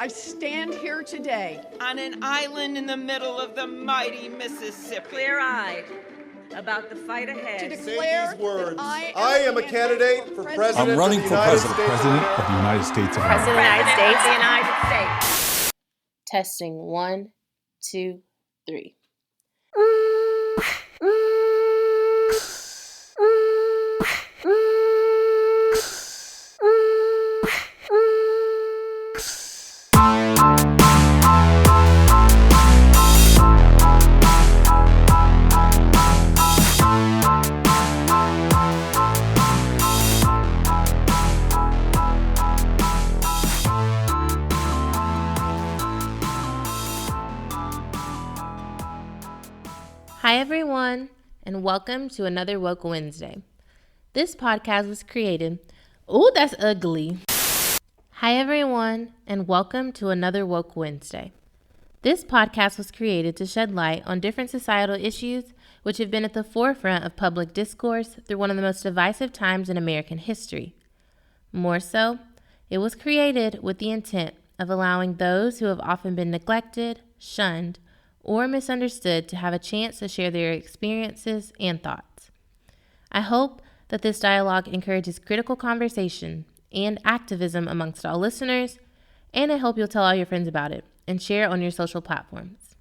I stand here today on an island in the middle of the mighty Mississippi, clear-eyed about the fight ahead. to declare these words. that I am a candidate for president. I'm running for president of the United States of America. President of the United States. Testing 1, 2, 3. Hi everyone, and welcome to another Woke Wednesday. This podcast was created... Ooh, that's ugly. Hi everyone, and welcome to another Woke Wednesday. This podcast was created to shed light on different societal issues which have been at the forefront of public discourse through one of the most divisive times in American history. More so, it was created with the intent of allowing those who have often been neglected, shunned, or misunderstood to have a chance to share their experiences and thoughts. I hope that this dialogue encourages critical conversation and activism amongst all listeners, and I hope you'll tell all your friends about it and share on your social platforms.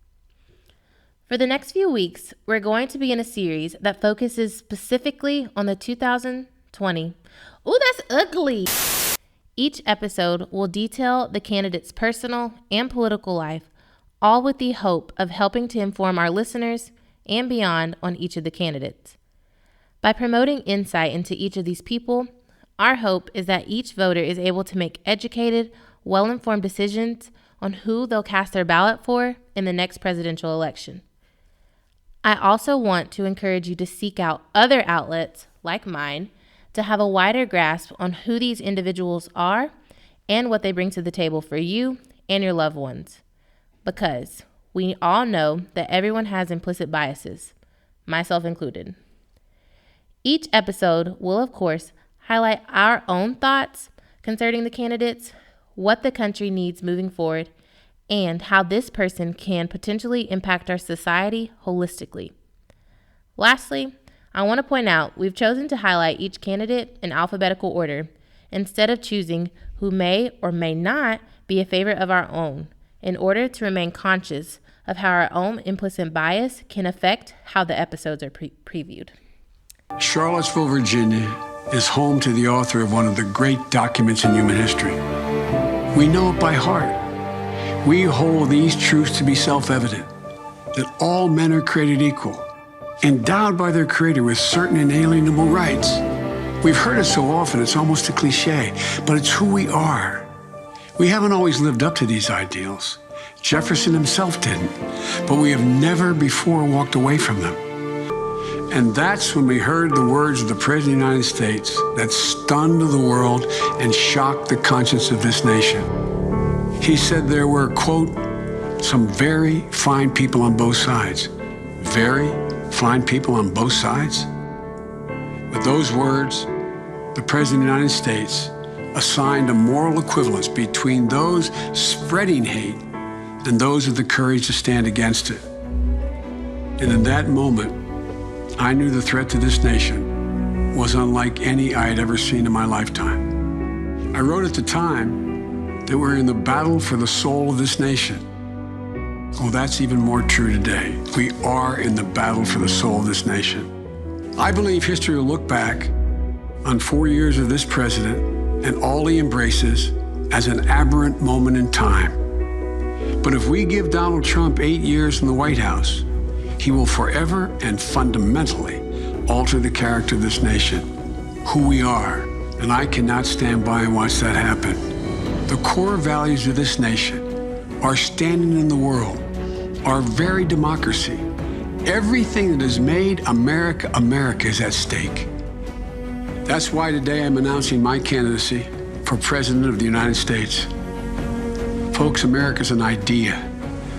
For the next few weeks, we're going to be in a series that focuses specifically on the 2020. Ooh, that's ugly! Each episode will detail the candidate's personal and political life, all with the hope of helping to inform our listeners and beyond on each of the candidates. By promoting insight into each of these people, our hope is that each voter is able to make educated, well-informed decisions on who they'll cast their ballot for in the next presidential election. I also want to encourage you to seek out other outlets, like mine, to have a wider grasp on who these individuals are and what they bring to the table for you and your loved ones. Because we all know that everyone has implicit biases, myself included. Each episode will, of course, highlight our own thoughts concerning the candidates, what the country needs moving forward, and how this person can potentially impact our society holistically. Lastly, I want to point out we've chosen to highlight each candidate in alphabetical order instead of choosing who may or may not be a favorite of our own, in order to remain conscious of how our own implicit bias can affect how the episodes are previewed. Charlottesville, Virginia is home to the author of one of the great documents in human history. We know it by heart. We hold these truths to be self-evident, that all men are created equal, endowed by their Creator with certain inalienable rights. We've heard it so often, it's almost a cliche, but it's who we are. We haven't always lived up to these ideals. Jefferson himself didn't, but we have never before walked away from them. And that's when we heard the words of the President of the United States that stunned the world and shocked the conscience of this nation. He said there were, quote, some very fine people on both sides. Very fine people on both sides? With those words, the President of the United States assigned a moral equivalence between those spreading hate and those with the courage to stand against it. And in that moment, I knew the threat to this nation was unlike any I had ever seen in my lifetime. I wrote at the time that we're in the battle for the soul of this nation. Well, that's even more true today. We are in the battle for the soul of this nation. I believe history will look back on 4 years of this president and all he embraces as an aberrant moment in time. But if we give Donald Trump 8 years in the White House, he will forever and fundamentally alter the character of this nation, who we are, and I cannot stand by and watch that happen. The core values of this nation, our standing in the world, our very democracy, everything that has made America America is at stake. That's why today I'm announcing my candidacy for President of the United States. Folks, America's an idea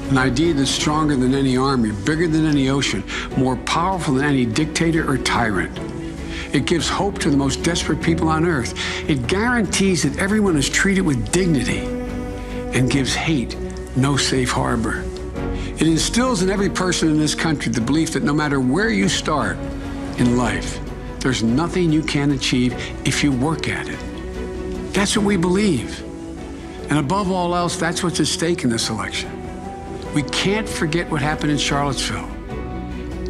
that's stronger than any army, bigger than any ocean, more powerful than any dictator or tyrant. It gives hope to the most desperate people on earth. It guarantees that everyone is treated with dignity. and gives hate no safe harbor. It instills in every person in this country the belief that no matter where you start in life, there's nothing you can't achieve if you work at it. That's what we believe. And above all else, that's what's at stake in this election. We can't forget what happened in Charlottesville.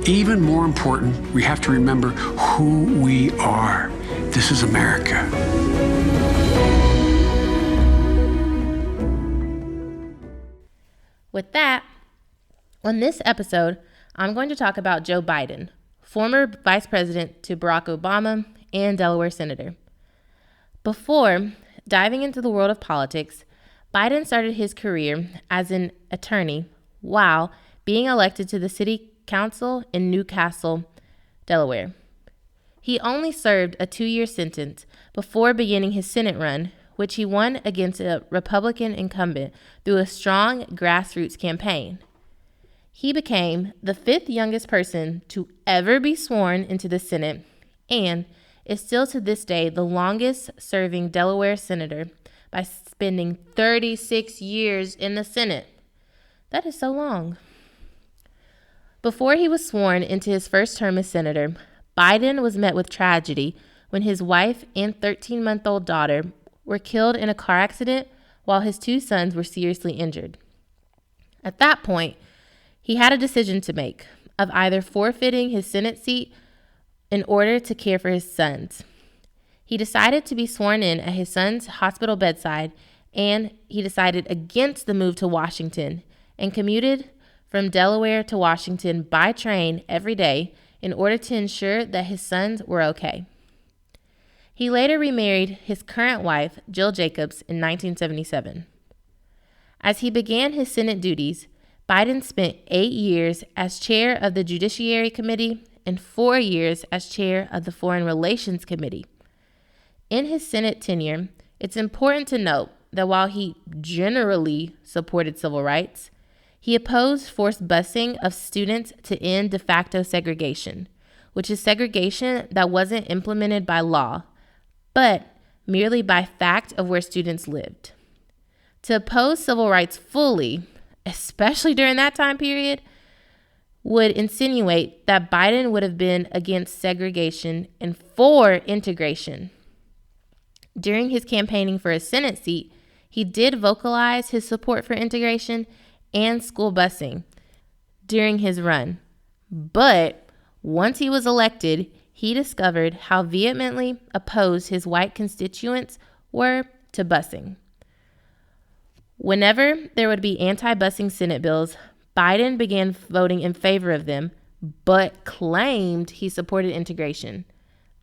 Even more important, we have to remember who we are. This is America. With that, on this episode, I'm going to talk about Joe Biden, former vice president to Barack Obama and Delaware senator. Before diving into the world of politics, Biden started his career as an attorney while being elected to the city council in Newcastle, Delaware. He only served a 2-year sentence before beginning his Senate run, which he won against a Republican incumbent through a strong grassroots campaign. He became the 5th youngest person to ever be sworn into the Senate and is still to this day the longest serving Delaware senator by spending 36 years in the Senate. That is so long. Before he was sworn into his first term as senator, Biden was met with tragedy when his wife and 13-month-old daughter were killed in a car accident while his 2 sons were seriously injured. At that point, he had a decision to make of either forfeiting his Senate seat in order to care for his sons. He decided to be sworn in at his son's hospital bedside, and he decided against the move to Washington and commuted from Delaware to Washington by train every day in order to ensure that his sons were okay. He later remarried his current wife, Jill Jacobs, in 1977. As he began his Senate duties, Biden spent 8 years as chair of the Judiciary Committee and 4 years as chair of the Foreign Relations Committee. In his Senate tenure, it's important to note that while he generally supported civil rights, he opposed forced busing of students to end de facto segregation, which is segregation that wasn't implemented by law, but merely by fact of where students lived. To oppose civil rights fully, especially during that time period, would insinuate that Biden would have been against segregation and for integration. During his campaigning for a Senate seat, he did vocalize his support for integration and school busing during his run. But once he was elected, he discovered how vehemently opposed his white constituents were to busing. Whenever there would be anti-busing Senate bills, Biden began voting in favor of them, but claimed he supported integration,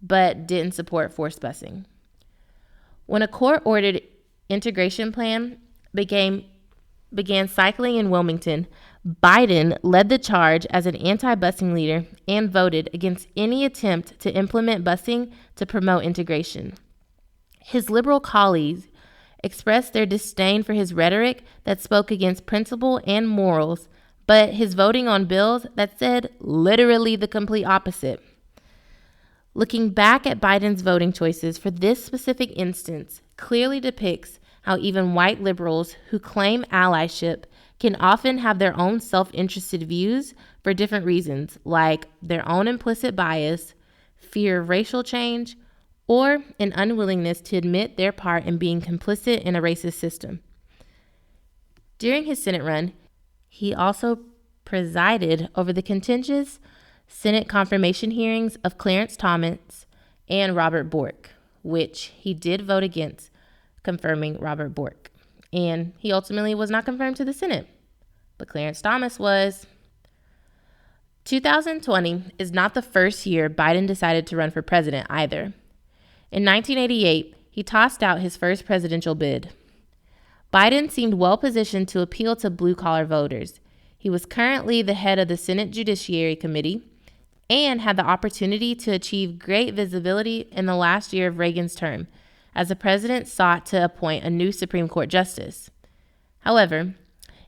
but didn't support forced busing. When a court-ordered integration plan began cycling in Wilmington, Biden led the charge as an anti-busing leader and voted against any attempt to implement busing to promote integration. His liberal colleagues expressed their disdain for his rhetoric that spoke against principle and morals, but his voting on bills that said literally the complete opposite. Looking back at Biden's voting choices for this specific instance clearly depicts how even white liberals who claim allyship can often have their own self-interested views for different reasons, like their own implicit bias, fear of racial change, or an unwillingness to admit their part in being complicit in a racist system. During his Senate run, he also presided over the contentious Senate confirmation hearings of Clarence Thomas and Robert Bork, which he did vote against confirming Robert Bork. And he ultimately was not confirmed to the Senate, but Clarence Thomas was. 2020 is not the first year Biden decided to run for president either. In 1988, he tossed out his first presidential bid. Biden seemed well positioned to appeal to blue-collar voters. He was currently the head of the Senate Judiciary Committee and had the opportunity to achieve great visibility in the last year of Reagan's term, as the president sought to appoint a new Supreme Court justice. However,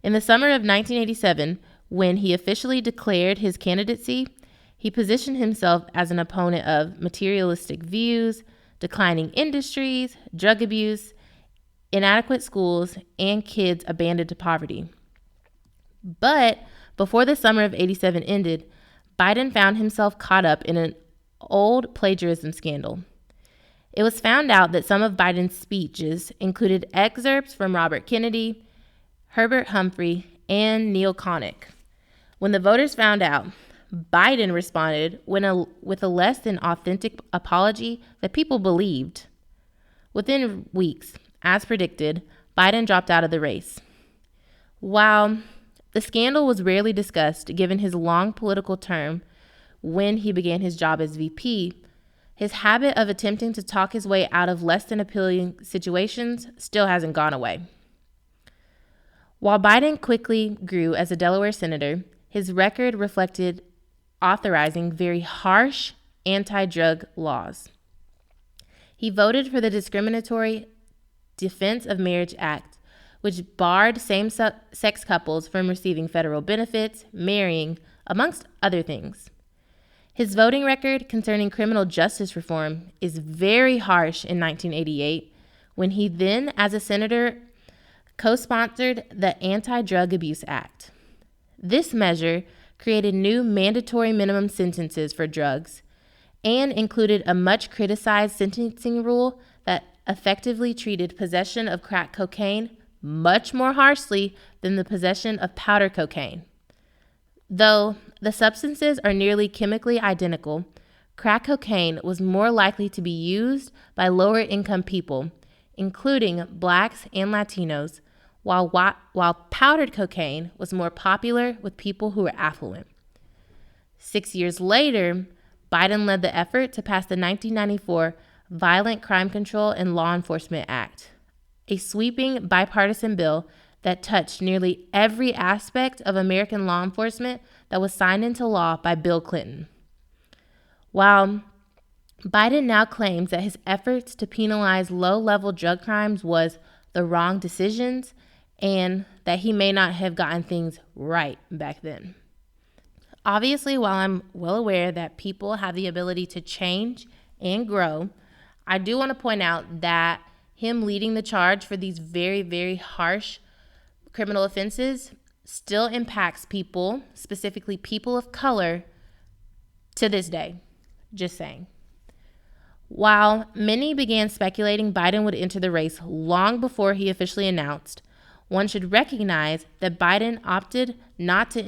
in the summer of 1987, when he officially declared his candidacy, he positioned himself as an opponent of materialistic views, declining industries, drug abuse, inadequate schools, and kids abandoned to poverty. But before the summer of '87 ended, Biden found himself caught up in an old plagiarism scandal. It was found out that some of Biden's speeches included excerpts from Robert Kennedy, Herbert Humphrey, and Neil Connick. When the voters found out, Biden responded with a less than authentic apology that people believed. Within weeks, as predicted, Biden dropped out of the race. While the scandal was rarely discussed given his long political term when he began his job as VP, his habit of attempting to talk his way out of less than appealing situations still hasn't gone away. While Biden quickly grew as a Delaware senator, his record reflected authorizing very harsh anti-drug laws. He voted for the Discriminatory Defense of Marriage Act, which barred same-sex couples from receiving federal benefits, marrying, amongst other things. His voting record concerning criminal justice reform is very harsh in 1988, when he then, as a senator, co-sponsored the Anti-Drug Abuse Act. This measure created new mandatory minimum sentences for drugs and included a much criticized sentencing rule that effectively treated possession of crack cocaine much more harshly than the possession of powder cocaine. Though the substances are nearly chemically identical, crack cocaine was more likely to be used by lower income people, including blacks and Latinos, while powdered cocaine was more popular with people who were affluent. 6 years later, Biden led the effort to pass the 1994 Violent Crime Control and Law Enforcement Act, a sweeping bipartisan bill that touched nearly every aspect of American law enforcement that was signed into law by Bill Clinton. While Biden now claims that his efforts to penalize low-level drug crimes was the wrong decisions and that he may not have gotten things right back then. Obviously, while I'm well aware that people have the ability to change and grow, I do want to point out that him leading the charge for these very, very harsh criminal offenses still impacts people, specifically people of color, to this day. Just saying. While many began speculating Biden would enter the race long before he officially announced, one should recognize that had Biden opted not to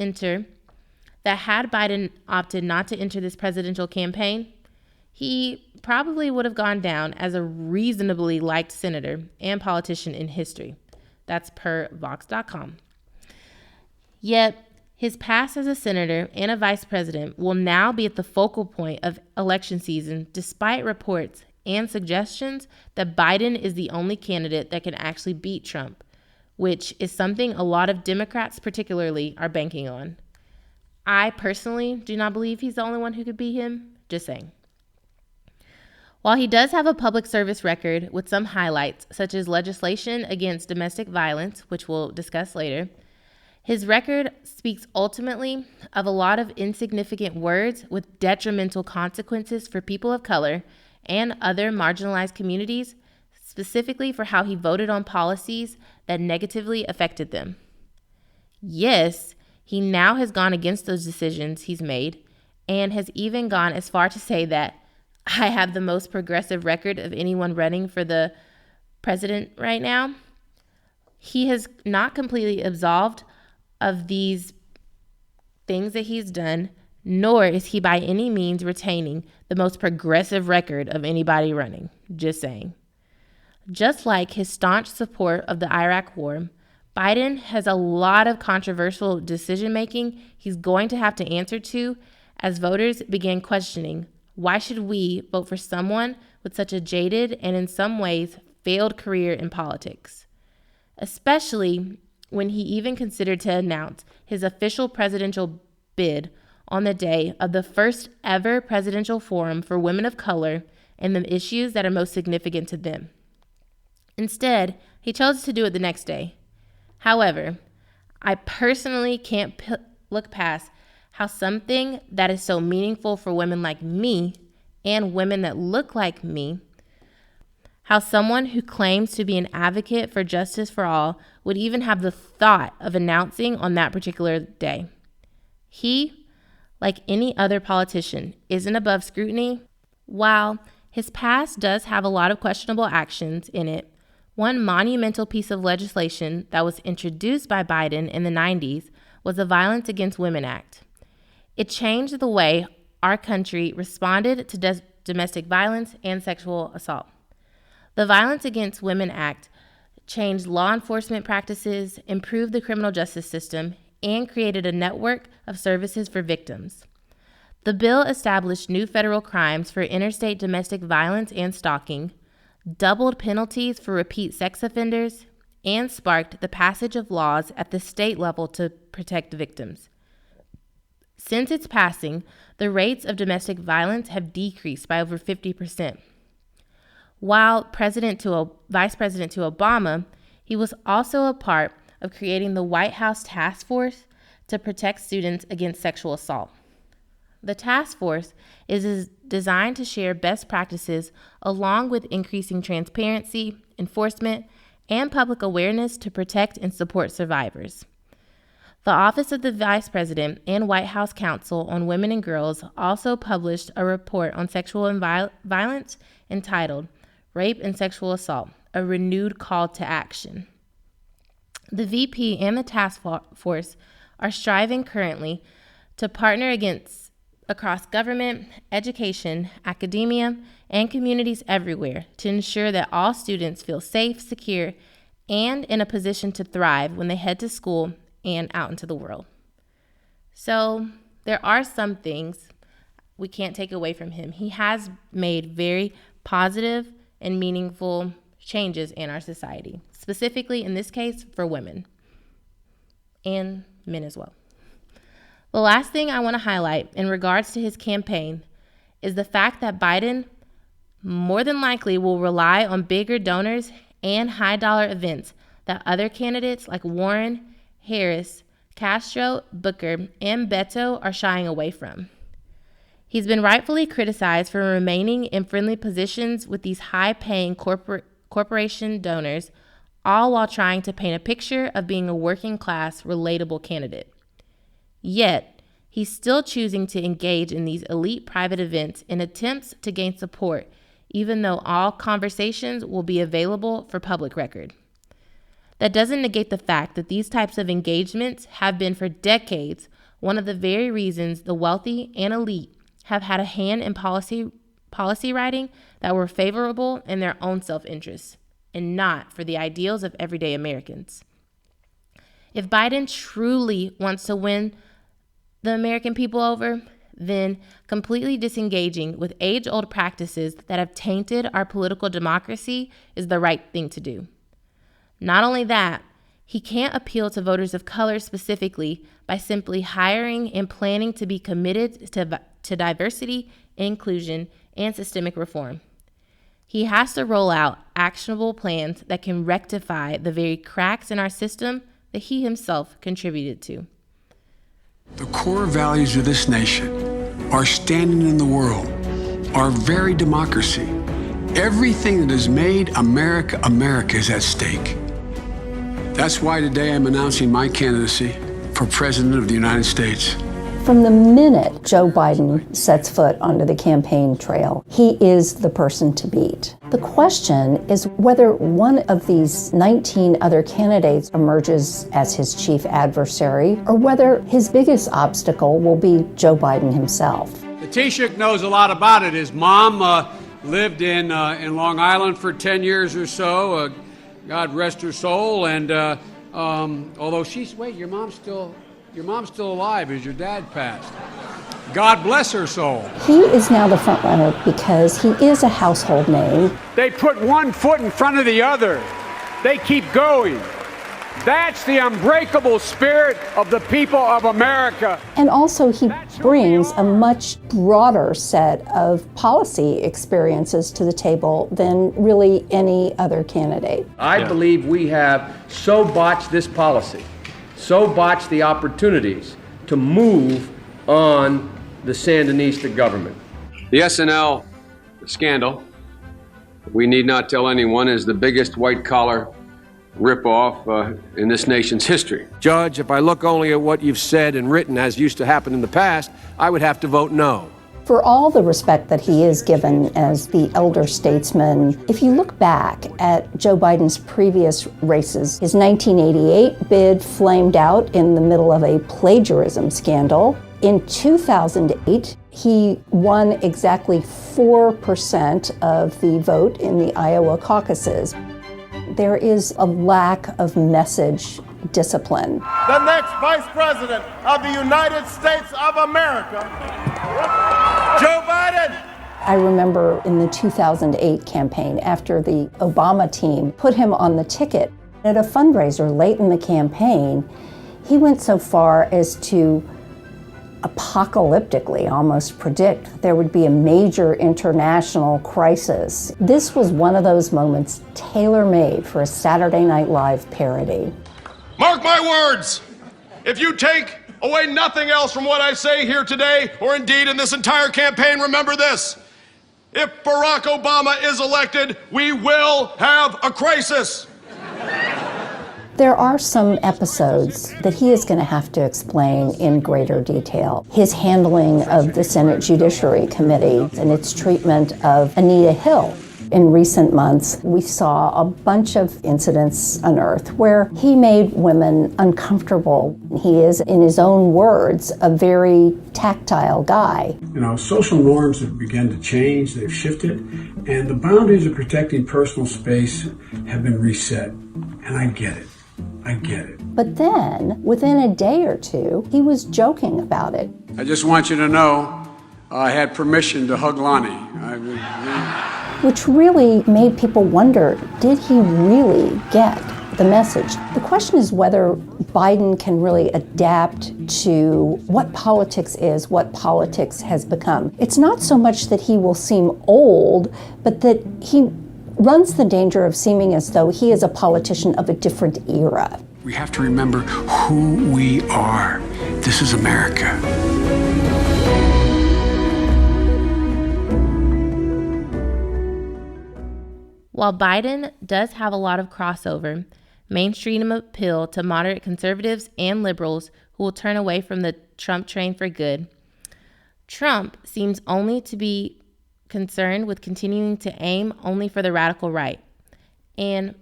enter this presidential campaign, he probably would have gone down as a reasonably liked senator and politician in history. That's per Vox.com. Yet, his past as a senator and a vice president will now be at the focal point of election season, despite reports and suggestions that Biden is the only candidate that can actually beat Trump, which is something a lot of Democrats particularly are banking on. I personally do not believe he's the only one who could beat him. Just saying. While he does have a public service record with some highlights, such as legislation against domestic violence, which we'll discuss later, his record speaks ultimately of a lot of insignificant words with detrimental consequences for people of color and other marginalized communities, specifically for how he voted on policies that negatively affected them. Yes, he now has gone against those decisions he's made and has even gone as far to say that I have the most progressive record of anyone running for the president right now. He has not completely absolved of these things that he's done, nor is he by any means retaining the most progressive record of anybody running. Just saying. Just like his staunch support of the Iraq War, Biden has a lot of controversial decision-making he's going to have to answer to as voters begin questioning, why should we vote for someone with such a jaded and in some ways failed career in politics? Especially when he even considered to announce his official presidential bid on the day of the first ever presidential forum for women of color and the issues that are most significant to them. Instead, he chose to do it the next day. However, I personally can't look past how something that is so meaningful for women like me and women that look like me, how someone who claims to be an advocate for justice for all would even have the thought of announcing on that particular day. He, like any other politician, isn't above scrutiny. While his past does have a lot of questionable actions in it, one monumental piece of legislation that was introduced by Biden in the 90s was the Violence Against Women Act. It changed the way our country responded to domestic violence and sexual assault. The Violence Against Women Act changed law enforcement practices, improved the criminal justice system, and created a network of services for victims. The bill established new federal crimes for interstate domestic violence and stalking, doubled penalties for repeat sex offenders, and sparked the passage of laws at the state level to protect victims. Since its passing, the rates of domestic violence have decreased by over 50%. While Vice President to Obama, he was also a part of creating the White House Task Force to protect students against sexual assault. The task force is designed to share best practices along with increasing transparency, enforcement, and public awareness to protect and support survivors. The Office of the Vice President and White House Council on Women and Girls also published a report on sexual violence entitled Rape and Sexual Assault, a Renewed Call to Action. The VP and the task force are striving currently to partner across government, education, academia, and communities everywhere to ensure that all students feel safe, secure, and in a position to thrive when they head to school and out into the world. So there are some things we can't take away from him. He has made very positive and meaningful changes in our society, specifically in this case for women and men as well. The last thing I want to highlight in regards to his campaign is the fact that Biden more than likely will rely on bigger donors and high-dollar events that other candidates like Warren, Harris, Castro, Booker, and Beto are shying away from. He's been rightfully criticized for remaining in friendly positions with these high-paying corporation donors, all while trying to paint a picture of being a working-class, relatable candidate. Yet, he's still choosing to engage in these elite private events in attempts to gain support, even though all conversations will be available for public record. That doesn't negate the fact that these types of engagements have been for decades one of the very reasons the wealthy and elite have had a hand in policy writing that were favorable in their own self-interest and not for the ideals of everyday Americans. If Biden truly wants to win the American people over, then completely disengaging with age-old practices that have tainted our political democracy is the right thing to do. Not only that, he can't appeal to voters of color specifically by simply hiring and planning to be committed to diversity, inclusion, and systemic reform. He has to roll out actionable plans that can rectify the very cracks in our system that he himself contributed to. The core values of this nation, our standing in the world, our very democracy, everything that has made America America is at stake. That's why today I'm announcing my candidacy for President of the United States. From the minute Joe Biden sets foot onto the campaign trail, he is the person to beat. The question is whether one of these 19 other candidates emerges as his chief adversary, or whether his biggest obstacle will be Joe Biden himself. The Taoiseach knows a lot about it. His mom lived in Long Island for 10 years or so. God rest her soul. And although your mom's still alive as your dad passed. God bless her soul. He is now the front runner because he is a household name. They put one foot in front of the other. They keep going. That's the unbreakable spirit of the people of America. And also he brings a much broader set of policy experiences to the table than really any other candidate. I believe we have so botched this policy, so botched the opportunities to move on the Sandinista government. The SNL scandal we need not tell anyone, is the biggest white-collar ripoff in this nation's history. Judge, if I look only at what you've said and written, as used to happen in the past, I would have to vote no. For all the respect that he is given as the elder statesman, if you look back at Joe Biden's previous races, his 1988 bid flamed out in the middle of a plagiarism scandal. In 2008, he won exactly 4% of the vote in the Iowa caucuses. There is a lack of message discipline. The next Vice President of the United States of America, Joe Biden. I remember in the 2008 campaign, after the Obama team put him on the ticket, at a fundraiser late in the campaign, he went so far as to apocalyptically almost predict there would be a major international crisis. This was one of those moments tailor-made for a Saturday Night Live parody. Mark my words, if you take away nothing else from what I say here today, or indeed in this entire campaign, remember this: if Barack Obama is elected, we will have a crisis. There are some episodes that he is going to have to explain in greater detail. His handling of the Senate Judiciary Committee and its treatment of Anita Hill. In recent months, we saw a bunch of incidents unearthed where he made women uncomfortable. He is, in his own words, a very tactile guy. You know, social norms have begun to change, they've shifted, and the boundaries of protecting personal space have been reset. And I get it. I get it. But then, within a day or two, he was joking about it. I just want you to know I had permission to hug Lonnie. Which really made people wonder, did he really get the message? The question is whether Biden can really adapt to what politics is, what politics has become. It's not so much that he will seem old, but that he runs the danger of seeming as though he is a politician of a different era. We have to remember who we are. This is America. While Biden does have a lot of crossover, mainstream appeal to moderate conservatives and liberals who will turn away from the Trump train for good, Trump seems only to be concerned with continuing to aim only for the radical right. And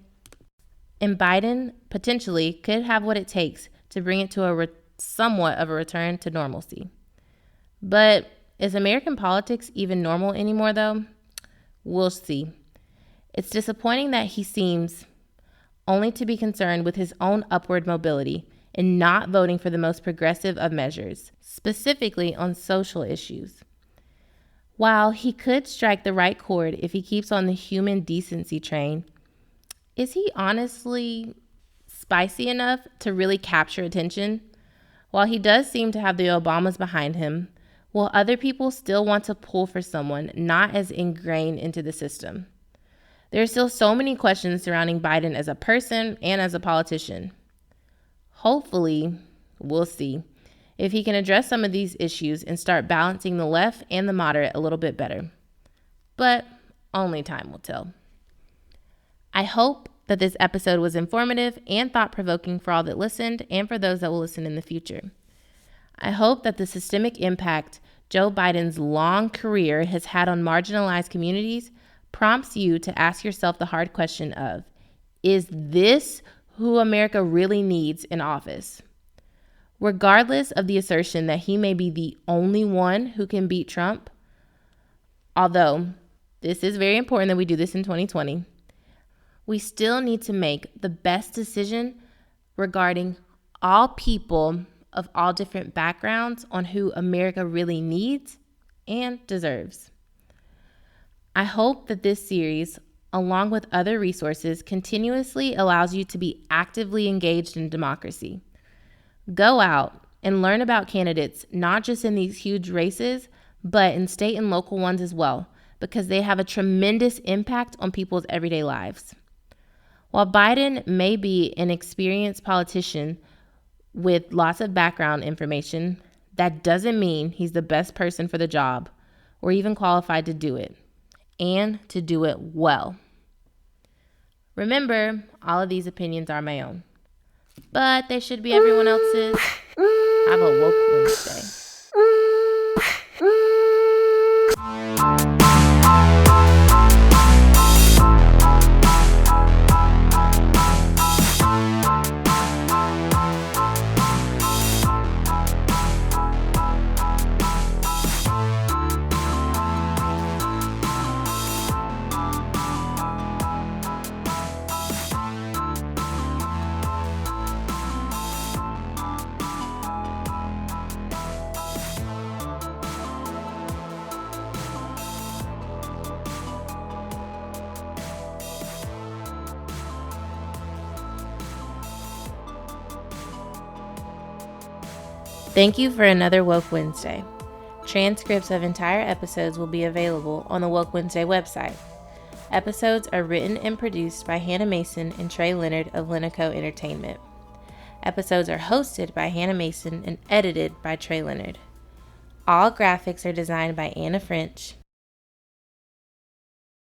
Biden potentially could have what it takes to bring it to somewhat of a return to normalcy. But is American politics even normal anymore, though? We'll see. It's disappointing that he seems only to be concerned with his own upward mobility and not voting for the most progressive of measures, specifically on social issues. While he could strike the right chord if he keeps on the human decency train, is he honestly spicy enough to really capture attention? While he does seem to have the Obamas behind him, will other people still want to pull for someone not as ingrained into the system? There are still so many questions surrounding Biden as a person and as a politician. Hopefully, we'll see if he can address some of these issues and start balancing the left and the moderate a little bit better. But only time will tell. I hope that this episode was informative and thought-provoking for all that listened and for those that will listen in the future. I hope that the systemic impact Joe Biden's long career has had on marginalized communities prompts you to ask yourself the hard question of, is this who America really needs in office? Regardless of the assertion that he may be the only one who can beat Trump, although this is very important that we do this in 2020, we still need to make the best decision regarding all people of all different backgrounds on who America really needs and deserves. I hope that this series, along with other resources, continuously allows you to be actively engaged in democracy. Go out and learn about candidates, not just in these huge races, but in state and local ones as well, because they have a tremendous impact on people's everyday lives. While Biden may be an experienced politician with lots of background information, that doesn't mean he's the best person for the job or even qualified to do it. and to do it well. Remember, all of these opinions are my own, but they should be everyone else's. Have a woke Wednesday. Thank you for another Woke Wednesday. Transcripts of entire episodes will be available on the Woke Wednesday website. Episodes are written and produced by Hannah Mason and Trey Leonard of Lenico Entertainment. Episodes are hosted by Hannah Mason and edited by Trey Leonard. All graphics are designed by Anna French,